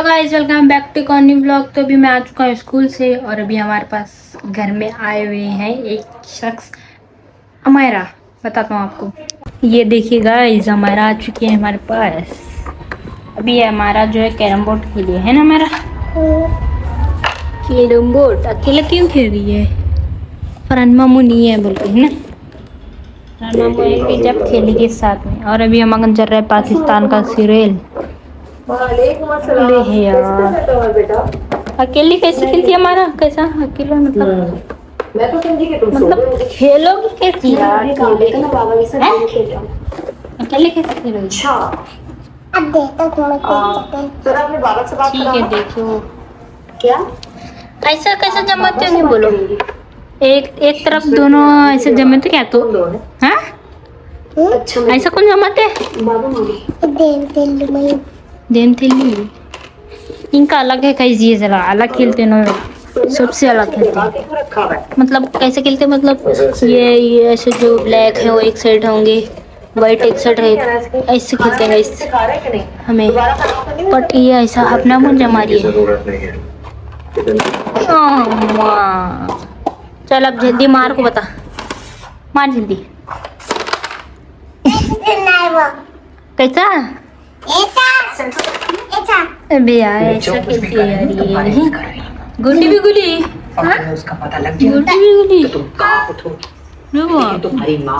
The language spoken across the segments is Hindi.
Hello guys, welcome back to corny vlog. तो अभी मैं आ चुका हूँ स्कूल से और अभी हमारे पास घर में आए हुए हैं एक शख्स, अमायरा। बताता हूँ आपको। ये देखिए गाइस, अमायरा आ चुकी है हमारे पास। अभी हमारा जो है कैरम बोर्ड खेलिए है ना हमारा कैरम बोर्ड। अकेला क्यों खेल रही है? फरहान मामू नहीं है बोलते है ना, फरहान मामू है कि जब खेलेंगे साथ में। और अभी हमारा चल रहा है पाकिस्तान का सीरियल। अकेली कैसे खेलती है हमारा? कैसा अकेला मतलब? मैं तो समझी कि तुम मतलब खेलोगी कैसी यार? अकेले कैसे खेलोगी? अच्छा अब देखो थोड़ा अपने बाबा से बात ठीक है, देखो क्या ऐसा कैसे जमाते हो? नहीं बोलो। एक तरफ दोनों ऐसे जमाते क्या? तो हाँ अच्छा ऐसा कौन जमाते? बाबा मम्मी देम थे इनका अलग है। कैसी है जरा अलग खेलते ना, सबसे अलग खेलते हैं। मतलब कैसे खेलते हैं? मतलब ये ऐसे जो ब्लैक है वो एक साइड होंगे, वाइट एक साइड है, ऐसे खेलते हैं ऐसे हमें। बट ये ऐसा अपना मुंह जमा रही है। चल अब जल्दी मार को बता, मार जल्दी। कैसा? अबे यार ऐसा खेलती है यार ये। गुड्डी भी गुली, उसका पता लग गुड्डी भी गुली। तुम कहाँ उठो तुम्हारी माँ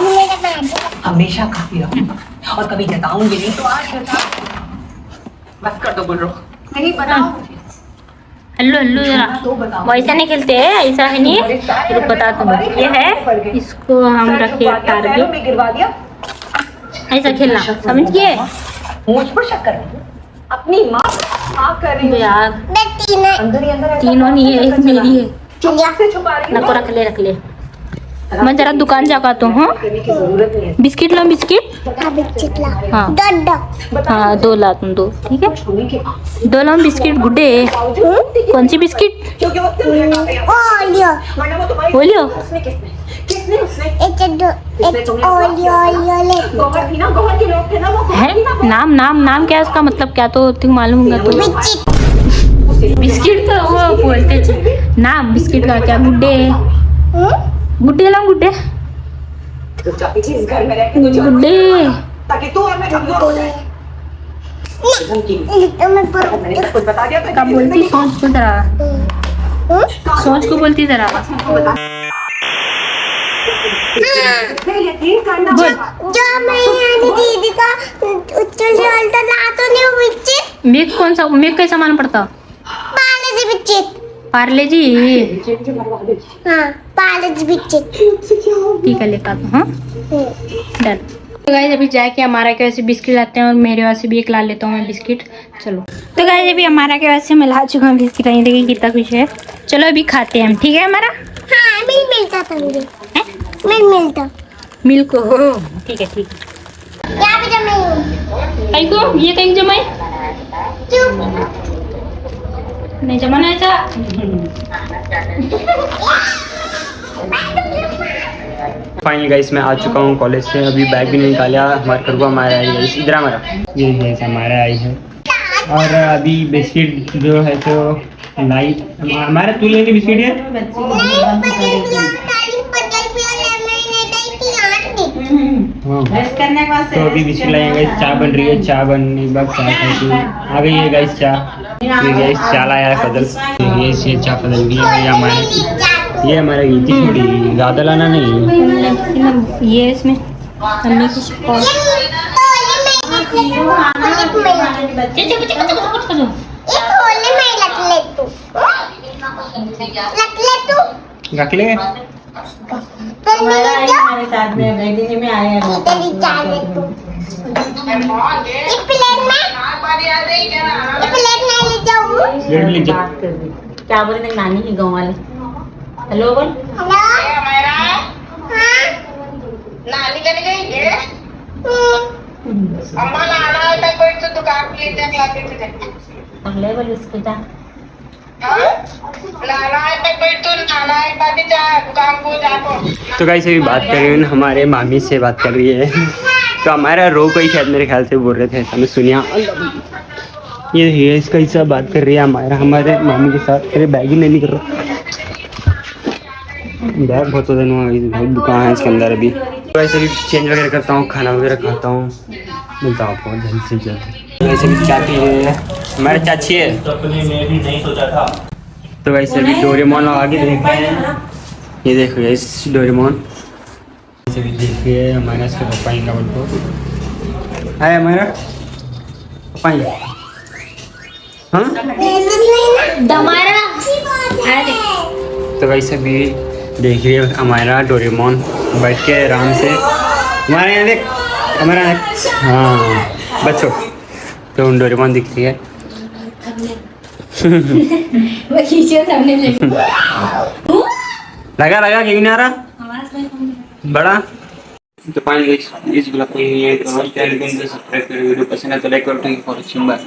हमेशा खाती रहूंगा और कभी जताऊंगी नहीं। तो आज बस कर दो गुल्लो, नहीं बताओ। हल्लो हल्लो जरा, वैसा नहीं खेलते हैं, ऐसा है नहीं। रुक बता तुम, ये है, इसको हम रखे टारगेट। गिरवा दिया। ऐसा खेलना समझ गए? मुझ पर शक कर रही हो? अपनी माँ कर रही हो यार। अंदर ही अंदर तीनों नहीं है, एक मेरी है। चुप से छुपा रही नको रख ले। मैं जरा दुकान जाकर तो हूँ। बिस्किट लो, बिस्किट। हाँ हाँ 2 ला तुम 2, ठीक है 2 लो बिस्किट। गुड्डे कौन सी बिस्किट? ओलियो। है नाम क्या है उसका? मतलब क्या तो तुम मालूम होगा तो। बिस्किट तो वो बोलते थे नाम बिस्किट का क्या? गुड्डे गुड्डे ला गुड्डे गुड्डे ताकि तू और मैं कमजोर हो जाए। कुछ बता दिया क्या बोलती? सोच को जरा, सोच को बोलती जरा। जो मैं दीदी का तो नहीं बिच्चित। मेक कौन सा? मेक कैसा मालूम पड़ता? पार्ले जी बिच्चित। पार्ले जी। हाँ पार्ले जी बिच्चित। ठीक है लेकर आता हूँ। डन। तो गाइस अभी जाके हमारा के वैसे बिस्किट लाते हैं और मेरे वैसे भी एक ला लेता हूँ मैं बिस्किट। चलो तो गाइस अभी हमारा के वैसे मैं ला चुका हूँ बिस्किट। नहीं देखिए कितना कुछ है। चलो अभी खाते हैं हम, ठीक है हमारा? हाँ मिलता था मुझे, मिलता मिल्क हो। ठीक है ठीक है। यहाँ पे जमाई कहीं को ये कहीं जमाए नहीं जमाना ऐसा। फाइनली गाइस मैं आ चुका हूँ कॉलेज से। अभी बैग भी नहीं निकाला। हमारे करुआ हमारा आई है, इधर हमारा ये जैसा हमारा आई है। और अभी बिस्किट जो है तो लाइट हमारा तू लेंगे बिस्किट है। हाँ तो अभी बिस्किट लाएंगे। चाय बन रही है, चाय बनने के बाद चाय खाती आ गई है गाइस चाय। ये गाइस चाय लाया है फजल। ये चाय फजल भी है। ये हमारा गीती थोड़ी ज़्यादा लाना नहीं। ये इसमें मम्मी की शिकायत। रख ले। हमारे साथ में गई दिन में आए हैं। क्या बोले नानी की गाँव वाले? हेलो बोल। नानी कने गई है? अम्मा लाना है तो कोई तो दुकान पे ले जाके लाके दे। अगले बोल इसको जा। लाना है तो कोई तो लाना है ताकि जा दुकान को जाको। तो गाइस अभी बात कर रही हूँ हमारे मामी से बात कर रही है। तो हमारा रो कोई शायद मेरे ख्याल से बोल रहे थे, हमें सुनिया ये है इसका हिस्सा बात कर रही है हमारे मामी के साथ। अरे बैग ही नहीं कर रहा, बैग बहुत बहुत दुकान है इसके अंदर। अभी वैसे भी चेंज वगैरह करता हूँ, खाना वगैरह खाता हूँ, मिलता हूँ आपको जल्द से जल्द। वैसे भी चाय पी रहे हैं, हमारे चाची है। तो वैसे भी डोरेमोन आगे देख रहे हैं, ये देखो इस डोरेमोन। वैसे भी देखिए हमारा इसके पापा का बोल है हमारा पापा। हाँ दमारा तो वैसे भी देखिए हमारा डोरेमोन बैठ के आराम से। हमारे यहाँ देख, हमारा हाँ बच्चों तो डोरेमोन दिख रही है। लगा लगा क्यों नहीं आ रहा बड़ा। तो फाइनली इस ब्लॉग को सब्सक्राइब करें, वीडियो पसंद है तो लाइक करो। Thank you for watching, bye.